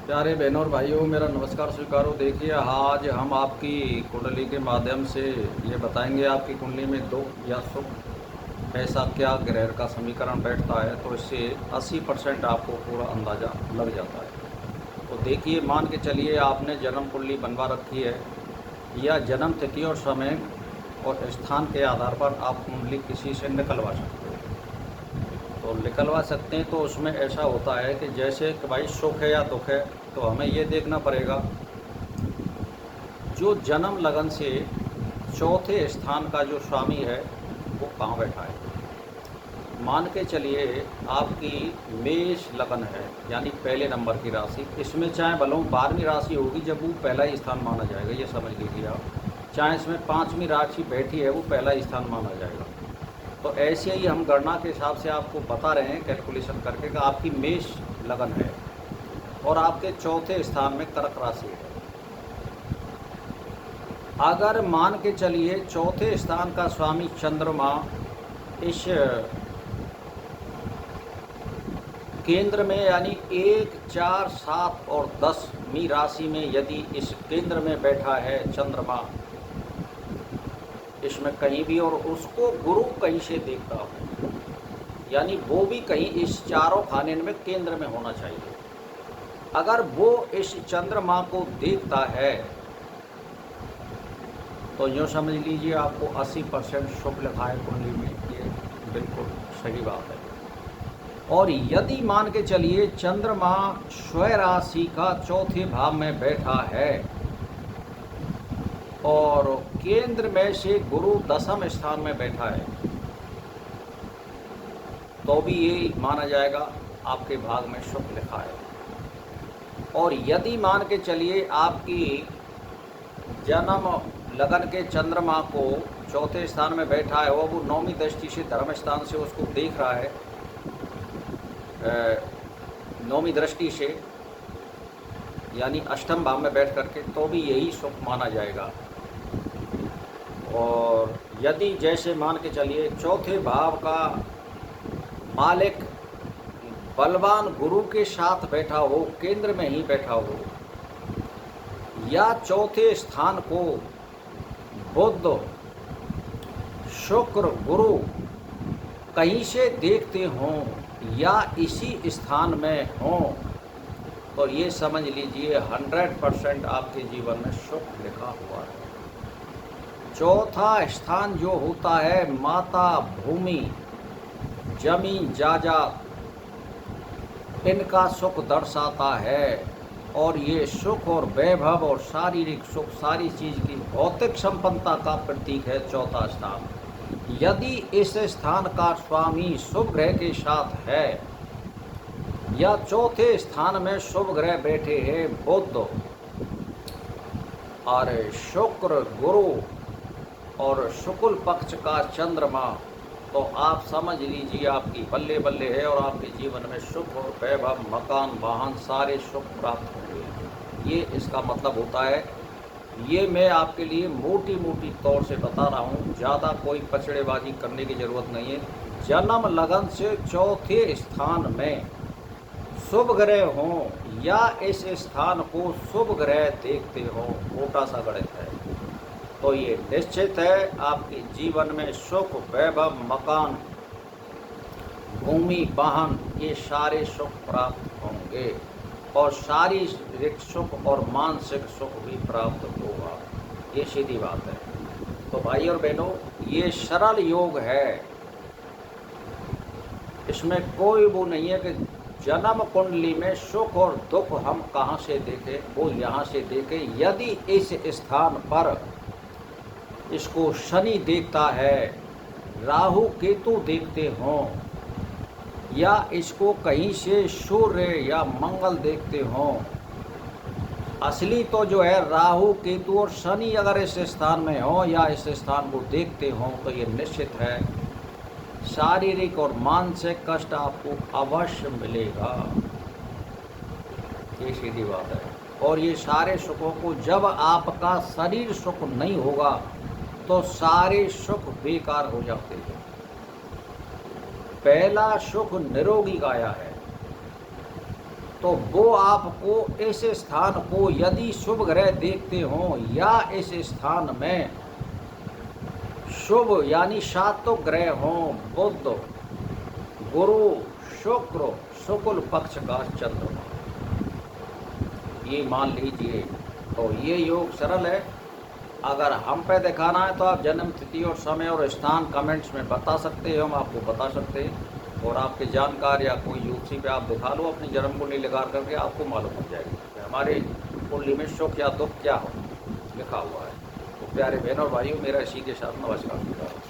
प्यारे बहनों और भाइयों, मेरा नमस्कार स्वीकारो। देखिए, आज हम आपकी कुंडली के माध्यम से ये बताएंगे आपकी कुंडली में दुख या सुख ऐसा क्या ग्रह का समीकरण बैठता है, तो इससे 80% आपको पूरा अंदाज़ा लग जाता है। तो देखिए, मान के चलिए आपने जन्म कुंडली बनवा रखी है, या जन्म तिथि और समय और स्थान के आधार पर आप कुंडली किसी से निकलवा सकते हो। तो निकलवा सकते हैं। तो उसमें ऐसा होता है कि जैसे कि भाई सुख है या दुख है, तो हमें ये देखना पड़ेगा जो जन्म लगन से चौथे स्थान का जो स्वामी है वो कहाँ बैठा है। मान के चलिए आपकी मेष लगन है, यानी पहले नंबर की राशि। इसमें चाहे भले 12वीं राशि होगी, जब वो पहला ही स्थान माना जाएगा, ये समझ लीजिए आप। चाहे इसमें 5वीं राशि बैठी है, वो पहला ही स्थान माना जाएगा। तो ऐसे ही हम गणना के हिसाब से आपको बता रहे हैं कैलकुलेशन करके कि आपकी मेष लगन है और आपके चौथे स्थान में कर्क राशि है। अगर मान के चलिए चौथे स्थान का स्वामी चंद्रमा इस केंद्र में, यानी 1, 4, 7 और 10वीं राशि में यदि इस केंद्र में बैठा है चंद्रमा, इसमें कहीं भी, और उसको गुरु कहीं से देखता हो, यानी वो भी कहीं इस चारों खाने में केंद्र में होना चाहिए। अगर वो इस चंद्रमा को देखता है तो यूँ समझ लीजिए आपको 80% शुभ लिखा है कुंडली में, ये बिल्कुल सही बात है। और यदि मान के चलिए चंद्रमा स्वयं राशि का चौथे भाव में बैठा है और केंद्र में से गुरु 10वें स्थान में बैठा है, तो भी ये माना जाएगा आपके भाग में शुभ लिखा है। और यदि मान के चलिए आपकी जन्म लगन के चंद्रमा को चौथे स्थान में बैठा है और वो 9वीं दृष्टि से धर्म स्थान से उसको देख रहा है, 9वीं दृष्टि से, यानी अष्टम भाव में बैठ करके, तो भी यही शुभ माना जाएगा। और यदि जैसे मान के चलिए चौथे भाव का मालिक बलवान गुरु के साथ बैठा हो, केंद्र में ही बैठा हो, या चौथे स्थान को बुध, शुक्र, गुरु कहीं से देखते हों या इसी स्थान में हों, तो ये समझ लीजिए 100% आपके जीवन में सुख लिखा हुआ है। चौथा स्थान जो होता है माता, भूमि, जमीन, जायदाद, इनका सुख दर्शाता है। और ये सुख और वैभव और शारीरिक सुख, सारी चीज़ की भौतिक संपन्नता का प्रतीक है चौथा स्थान। यदि इस स्थान का स्वामी शुभ ग्रह के साथ है या चौथे स्थान में शुभ ग्रह बैठे हैं बुध और शुक्र, गुरु और शुक्ल पक्ष का चंद्रमा, तो आप समझ लीजिए आपकी बल्ले बल्ले है और आपके जीवन में सुख और वैभव, मकान, वाहन, सारे सुख प्राप्त होंगे। ये इसका मतलब होता है। ये मैं आपके लिए मोटी मोटी तौर से बता रहा हूँ, ज़्यादा कोई पचड़ेबाजी करने की ज़रूरत नहीं है। जन्म लगन से चौथे स्थान में शुभ ग्रह हों या इस स्थान को शुभ ग्रह देखते हों, मोटा सा गणित है, तो ये निश्चित है आपके जीवन में सुख, वैभव, मकान, भूमि, वाहन, ये सारे सुख प्राप्त होंगे और शारीरिक सुख और मानसिक सुख भी प्राप्त होगा। ये सीधी बात है। तो भाई और बहनों, ये सरल योग है, इसमें कोई वो नहीं है कि जन्म कुंडली में सुख और दुख हम कहाँ से देखें, वो यहाँ से देखें। यदि इस स्थान पर इसको शनि देखता है, राहु केतु देखते हों, या इसको कहीं से सूर्य या मंगल देखते हों, असली तो जो है राहु केतु और शनि अगर इस स्थान में हो या इस स्थान को देखते हों, तो ये निश्चित है शारीरिक और मानसिक कष्ट आपको अवश्य मिलेगा। ये सीधी बात है। और ये सारे सुखों को, जब आपका शरीर सुख नहीं होगा तो सारे सुख बेकार हो जाते हैं। पहला सुख निरोगी काया है, तो वो आपको ऐसे स्थान को यदि शुभ ग्रह देखते हों या ऐसे स्थान में शुभ यानी सातों ग्रह हों, बुध, गुरु, शुक्र, शुक्ल पक्ष का चंद्रमा, ये मान लीजिए। तो ये योग सरल है। अगर हम पे दिखाना है तो आप जन्म तिथि और समय और स्थान कमेंट्स में बता सकते हैं, हम आपको बता सकते हैं। और आपकी जानकारी या कोई यूसी पे आप दिखा लो अपनी जन्म कुंडली लगा करके, आपको मालूम हो जाएगी कि हमारे कुंडली में सुख या दुख क्या हो लिखा हुआ है। तो प्यारे बहनों और भाइयों, मेरा इसी के साथ नमस्कार।